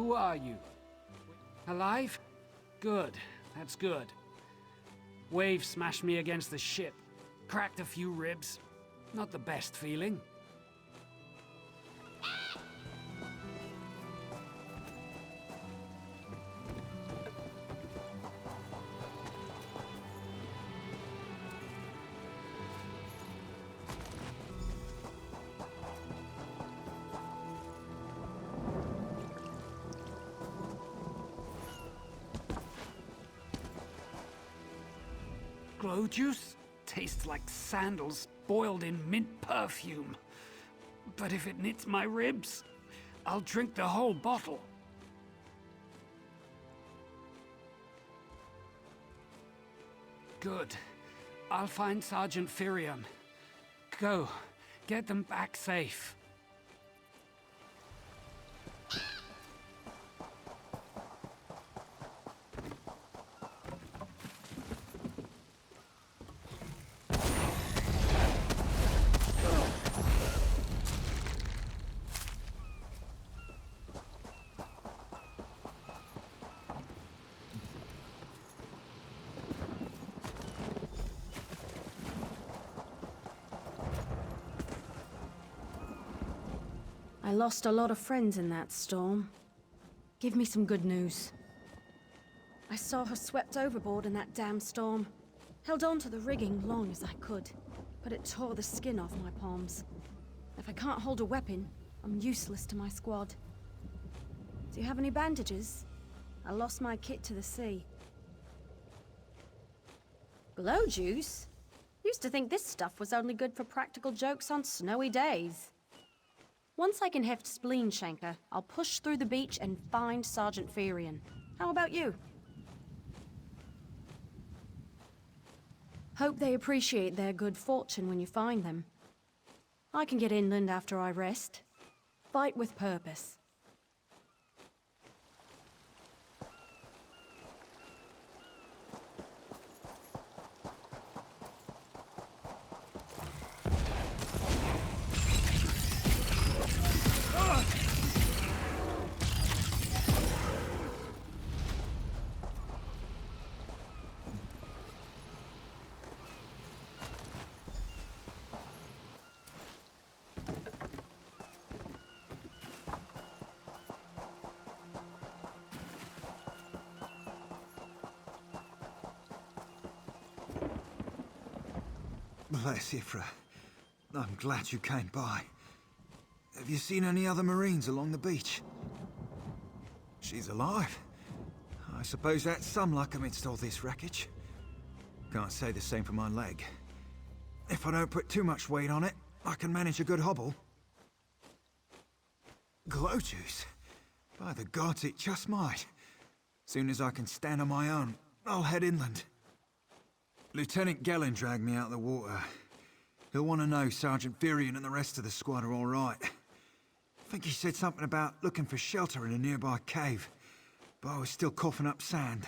Who are you? Alive? Good. That's good. Wave smashed me against the ship. Cracked a few ribs. Not the best feeling. Glow juice? Tastes like sandals boiled in mint perfume. But if it knits my ribs, I'll drink the whole bottle. Good. I'll find Sergeant Firion. Go. Get them back safe. I lost a lot of friends in that storm. Give me some good news. I saw her swept overboard in that damn storm. Held on to the rigging long as I could, but it tore the skin off my palms. If I can't hold a weapon, I'm useless to my squad. Do you have any bandages? I lost my kit to the sea. Glow juice? Used to think this stuff was only good for practical jokes on snowy days. Once I can heft Spleen Shanker, I'll push through the beach and find Sergeant Firion. How about you? Hope they appreciate their good fortune when you find them. I can get inland after I rest. Fight with purpose. Bless Ifra. I'm glad you came by. Have you seen any other Marines along the beach? She's alive. I suppose that's some luck amidst all this wreckage. Can't say the same for my leg. If I don't put too much weight on it, I can manage a good hobble. Glow juice? By the gods, it just might. Soon as I can stand on my own, I'll head inland. Lieutenant Gellin dragged me out of the water. He'll want to know Sergeant Firion and the rest of the squad are all right. I think he said something about looking for shelter in a nearby cave, but I was still coughing up sand.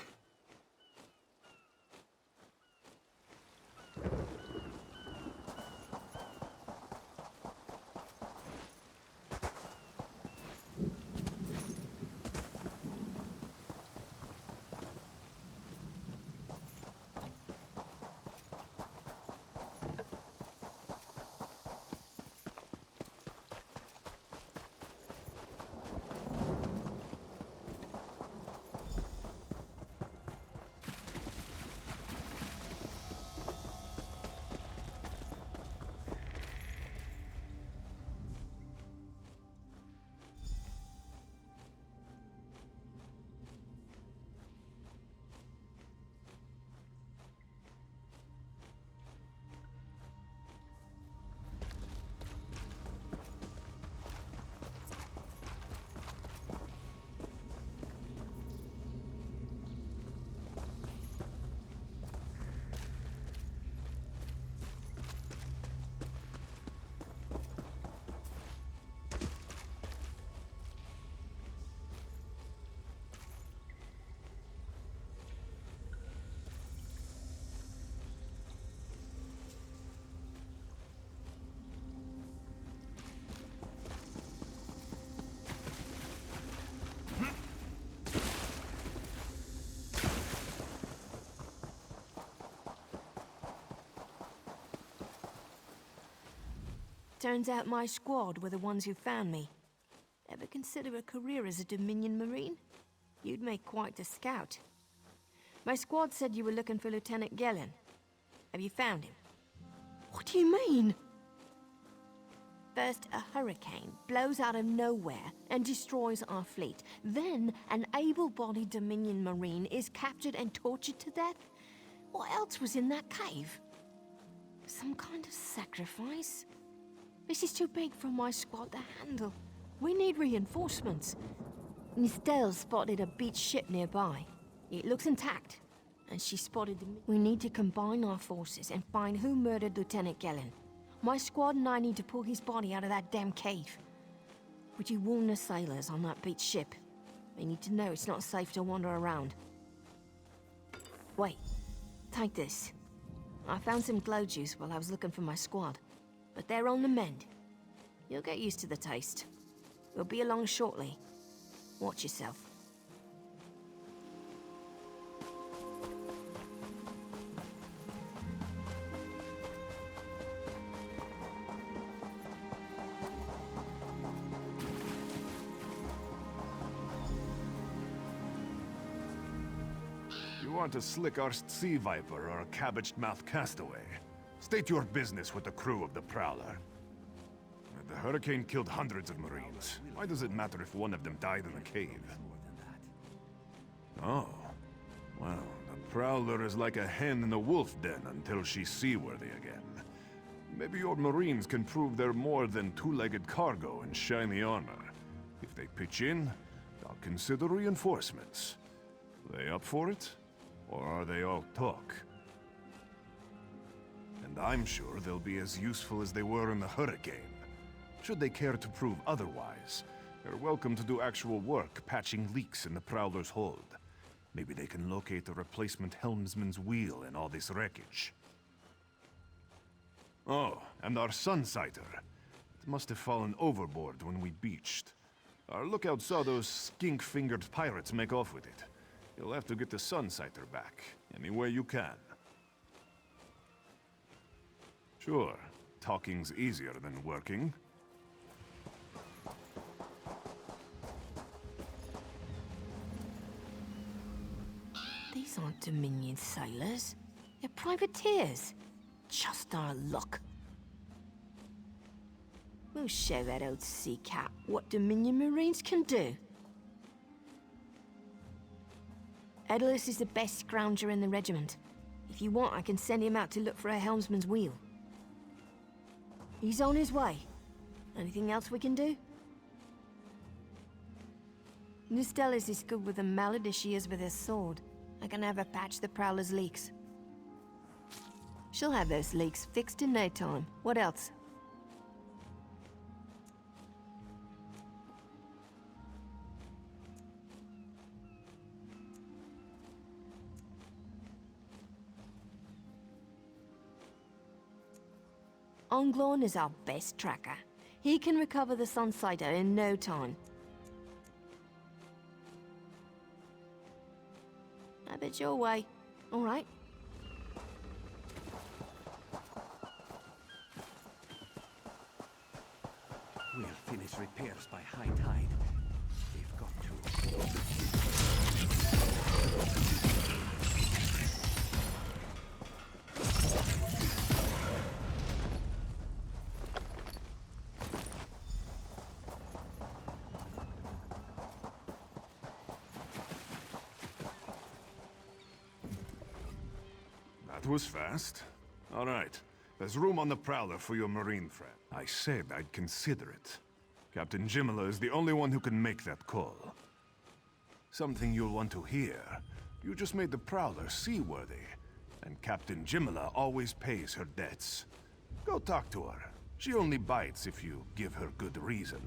Turns out my squad were the ones who found me. Ever consider a career as a Dominion Marine? You'd make quite a scout. My squad said you were looking for Lieutenant Gellin. Have you found him? What do you mean? First, a hurricane blows out of nowhere and destroys our fleet. Then, an able-bodied Dominion Marine is captured and tortured to death? What else was in that cave? Some kind of sacrifice? This is too big for my squad to handle. We need reinforcements. Nistel spotted a beached ship nearby. It looks intact, and she spotted the... We need to combine our forces and find who murdered Lieutenant Gellin. My squad and I need to pull his body out of that damn cave. Would you warn the sailors on that beached ship? They need to know it's not safe to wander around. Wait, take this. I found some glow juice while I was looking for my squad, but they're on the mend. You'll get used to the taste. We'll be along shortly. Watch yourself. You want a slick-arsed sea viper or a cabbage-mouthed castaway? State your business with the crew of the Prowler. The hurricane killed hundreds of Marines. Why does it matter if one of them died in the cave? Oh. Well, the Prowler is like a hen in a wolf den until she's seaworthy again. Maybe your Marines can prove they're more than two-legged cargo in shiny armor. If they pitch in, I'll consider reinforcements. They up for it? Or are they all talk? And I'm sure they'll be as useful as they were in the hurricane. Should they care to prove otherwise, they're welcome to do actual work patching leaks in the Prowler's hold. Maybe they can locate a replacement helmsman's wheel in all this wreckage. Oh, and our Sunsighter. It must have fallen overboard when we beached. Our lookout saw those skink-fingered pirates make off with it. You'll have to get the Sunsighter back, any way you can. Sure, talking's easier than working. These aren't Dominion sailors. They're privateers. Just our luck. We'll show that old sea cat what Dominion Marines can do. Edalus is the best scrounger in the regiment. If you want, I can send him out to look for a helmsman's wheel. He's on his way. Anything else we can do? Nistel is as good with a mallet as she is with her sword. I can have her patch the Prowler's leaks. She'll have those leaks fixed in no time. What else? Onglorn is our best tracker. He can recover the Sunsighter in no time. Have it your way. All right. We'll finish repairs by high tide. We've got to. That was fast. All right. There's room on the Prowler for your Marine friend. I said I'd consider it. Captain Jimala is the only one who can make that call. Something you'll want to hear. You just made the Prowler seaworthy, and Captain Jimala always pays her debts. Go talk to her. She only bites if you give her good reason.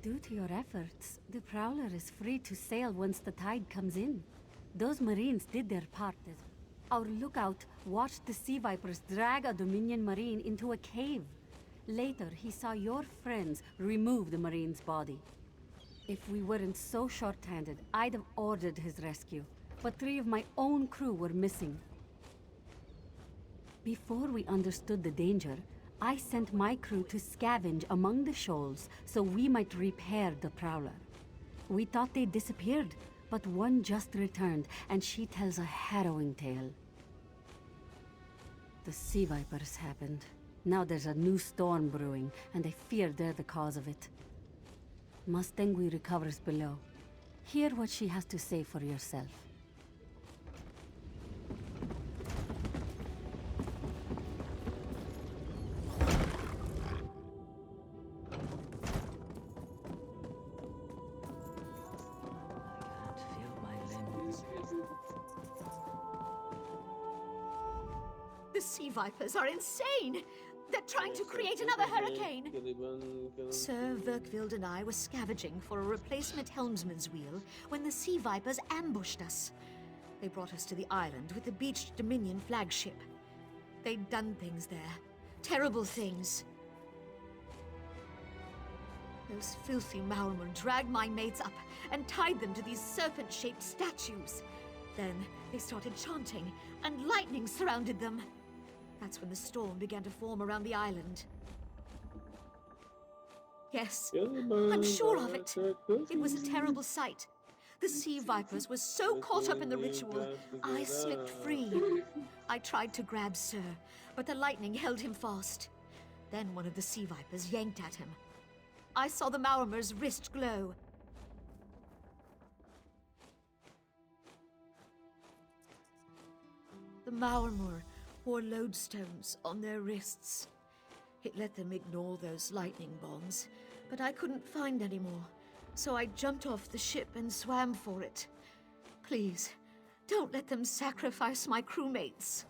Due to your efforts, the Prowler is free to sail once the tide comes in. Those Marines did their part. Our lookout watched the Sea Vipers drag a Dominion Marine into a cave. Later, he saw your friends remove the Marine's body. If we weren't so short-handed, I'd have ordered his rescue. But 3 of my own crew were missing. Before we understood the danger, I sent my crew to scavenge among the shoals so we might repair the Prowler. We thought they disappeared, but one just returned, and she tells a harrowing tale. The Sea Vipers happened. Now there's a new storm brewing, and I fear they're the cause of it. Mustangui recovers below. Hear what she has to say for yourself. The Sea Vipers are insane! They're trying to create another hurricane! Sir Verkvild and I were scavenging for a replacement helmsman's wheel when the Sea Vipers ambushed us. They brought us to the island with the beached Dominion flagship. They'd done things there. Terrible things. Those filthy Maormer dragged my mates up and tied them to these serpent-shaped statues. Then they started chanting, and lightning surrounded them. That's when the storm began to form around the island. Yes, I'm sure of it. It was a terrible sight. The Sea Vipers were so caught up in the ritual, I slipped free. I tried to grab Sir, but the lightning held him fast. Then one of the Sea Vipers yanked at him. I saw the Maormer's wrist glow. The Maormer wore lodestones on their wrists. It let them ignore those lightning bombs, but I couldn't find any more, so I jumped off the ship and swam for it. Please, don't let them sacrifice my crewmates.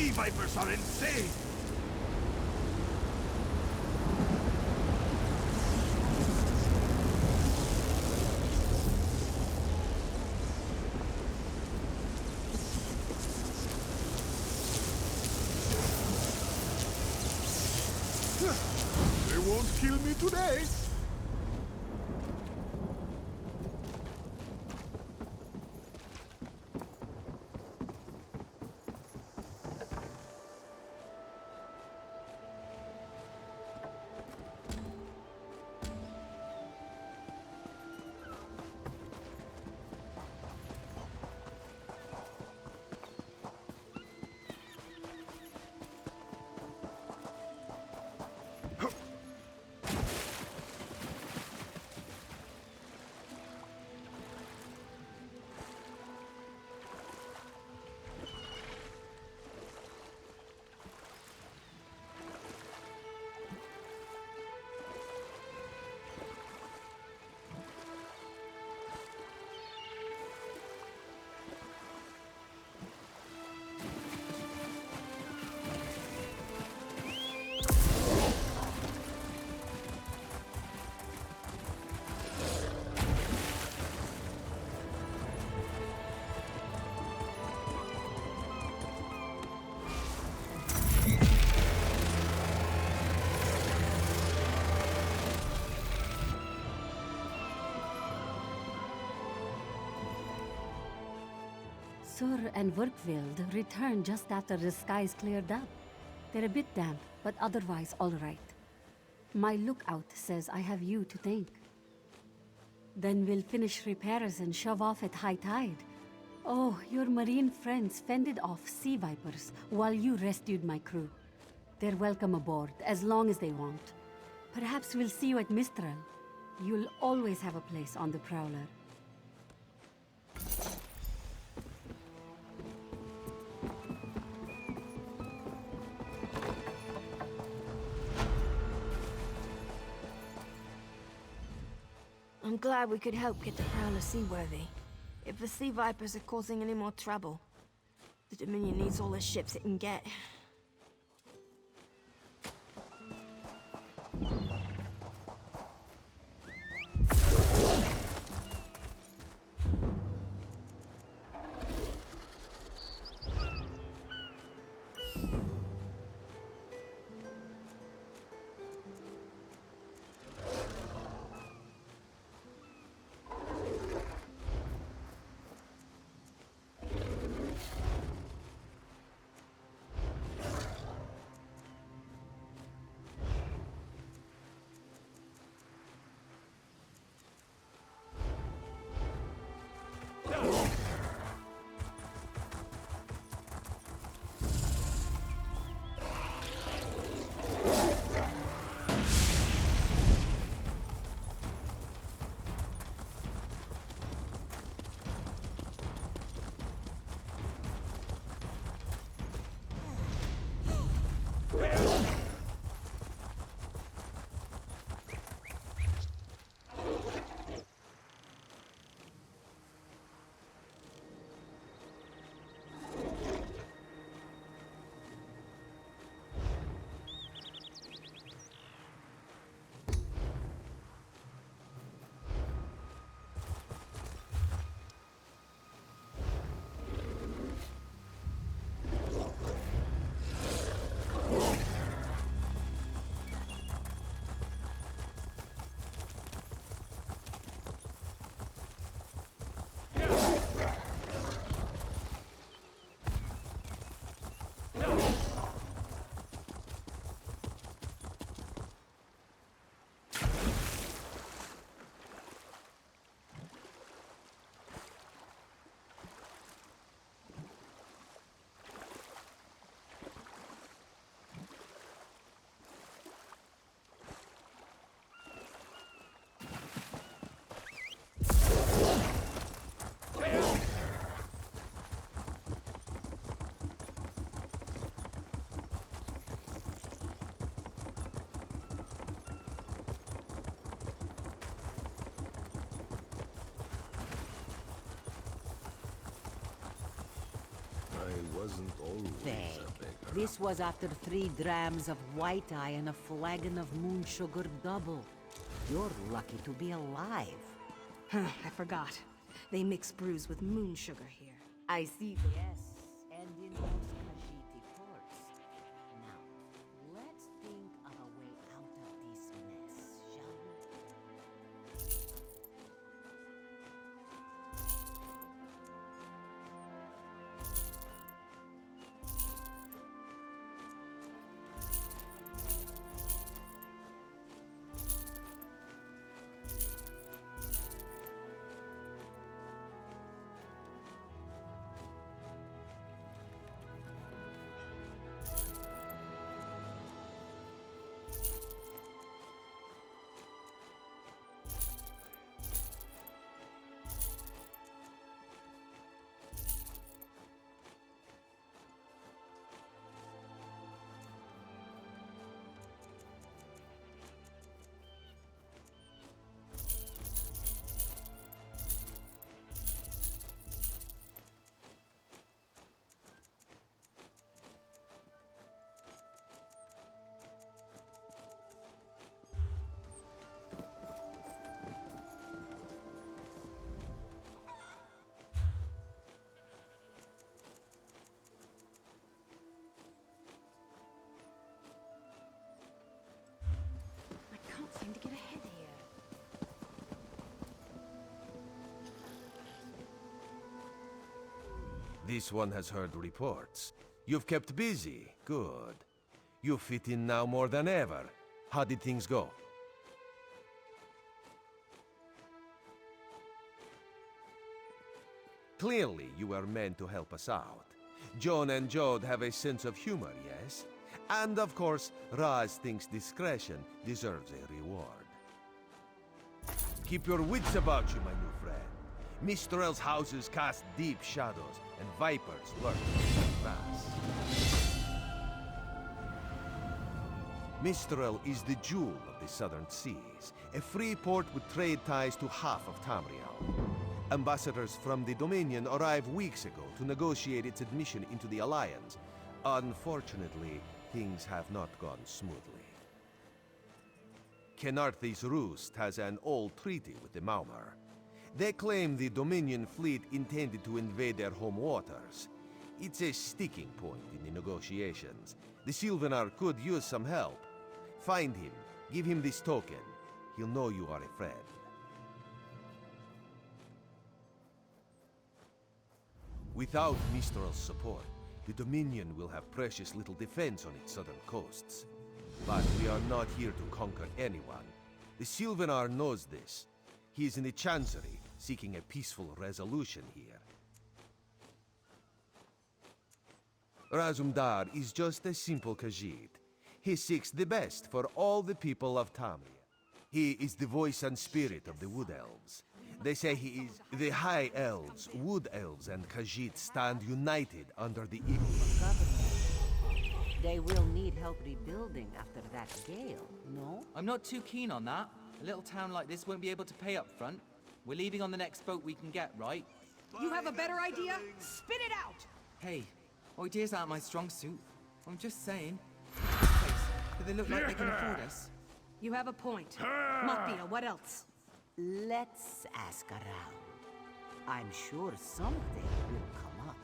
sea vipers are insane! They won't kill me today! Sur and Werkveld returned just after the skies cleared up. They're a bit damp, but otherwise all right. My lookout says I have you to thank. Then we'll finish repairs and shove off at high tide. Oh, your marine friends fended off sea vipers while you rescued my crew. They're welcome aboard, as long as they want. Perhaps we'll see you at Mistral. You'll always have a place on the Prowler. I'm glad we could help get the Prowler seaworthy. If the Sea Vipers are causing any more trouble, the Dominion needs all the ships it can get. I wasn't always a beggar. This was after 3 drams of white eye and a flagon of moon sugar double. You're lucky to be alive. I forgot. They mix brews with moon sugar here. I see. Yes, and in those Khajiit ports. Now, let's think of a way out of this mess, shall we? I can't seem to get ahead here. This one has heard reports. You've kept busy. Good. You fit in now more than ever. How did things go? Clearly, you were meant to help us out. Joan and Jode have a sense of humor, yes? And of course, Raz thinks discretion deserves a reward. Keep your wits about you, my new friend. Mistral's houses cast deep shadows, and vipers lurk in the grass. Mistral is the jewel of the southern seas, a free port with trade ties to half of Tamriel. Ambassadors from the Dominion arrived weeks ago to negotiate its admission into the Alliance. Unfortunately, things have not gone smoothly. Kenarthi's Roost has an old treaty with the Maumar. They claim the Dominion fleet intended to invade their home waters. It's a sticking point in the negotiations. The Sylvanar could use some help. Find him, give him this token. He'll know you are a friend. Without Mistral's support, the Dominion will have precious little defense on its southern coasts. But we are not here to conquer anyone. The Sylvanar knows this. He is in the Chancery, seeking a peaceful resolution here. Razumdar is just a simple Khajiit. He seeks the best for all the people of Tamriel. He is the voice and spirit of the Wood Elves. They say he is the High Elves, Wood Elves, and Khajiit stand united under the eagle of Government. They will need help rebuilding after that gale, no? I'm not too keen on that. A little town like this won't be able to pay up front. We're leaving on the next boat we can get, right? You have a better idea? Spit it out! Hey, ideas aren't my strong suit. I'm just saying. This place, do they look like they can afford us? You have a point. Mattia, what else? Let's ask around. I'm sure something will come up.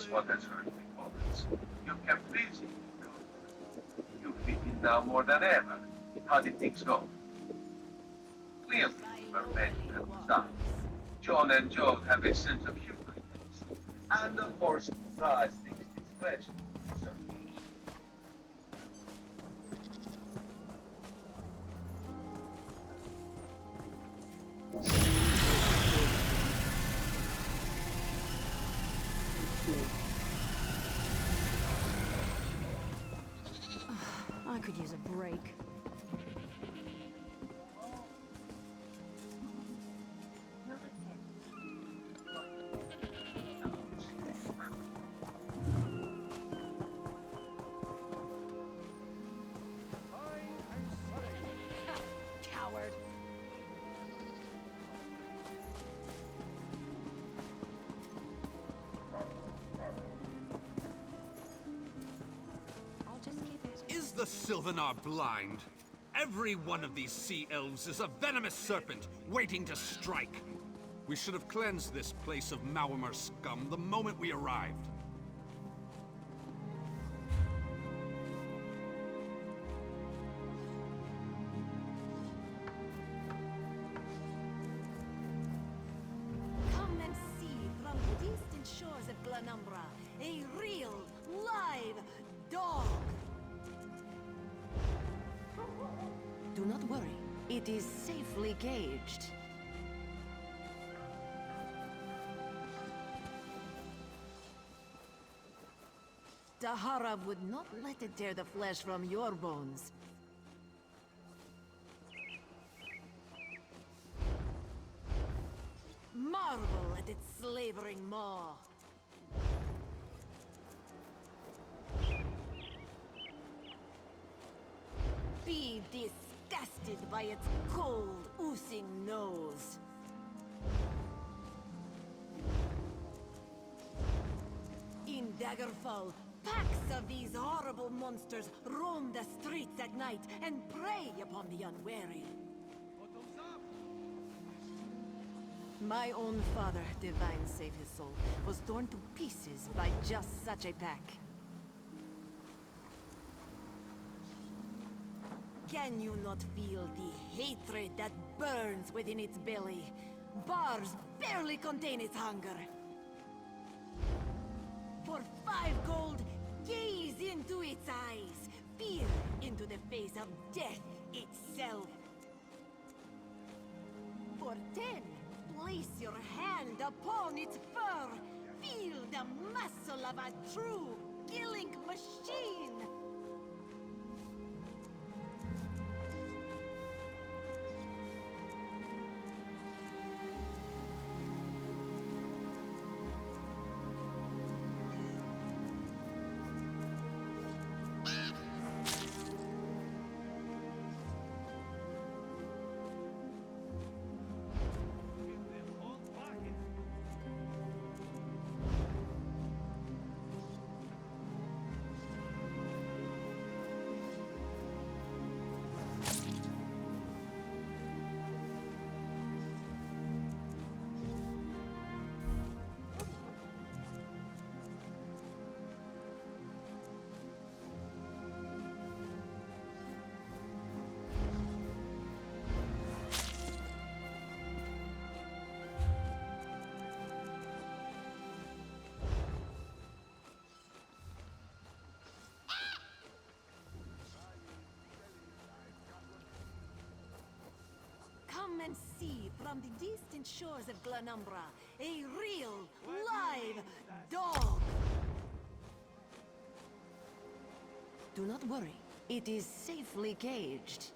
is what has hurt me, Collins. You kept busy. You fit in now more than ever. How did things go? Clearly, you were meant to stop. John and Joe have a sense of humor. And of course, Price thinks it's pleasure. So, I could use a break. Coward. Is the Sylvanar blind? Every one of these sea elves is a venomous serpent waiting to strike. We should have cleansed this place of Maormer scum the moment we arrived. Come and see from the distant shores of Glanumbra a real, live dog. Do not worry. It is safely caged. Tahara would not let it tear the flesh from your bones. Marvel at its slavering maw. Be disgusted by its cold, oozing nose. In Daggerfall, packs of these horrible monsters roam the streets at night and prey upon the unwary. My own father, divine save his soul, was torn to pieces by just such a pack. Can you not feel the hatred that burns within its belly? Bars barely contain its hunger. For 5 gold, gaze into its eyes. Peer into the face of death itself. For 10, place your hand upon its fur. Feel the muscle of a true killing machine. Come and see from the distant shores of Glanumbra a real, live dog. Do not worry. It is safely caged.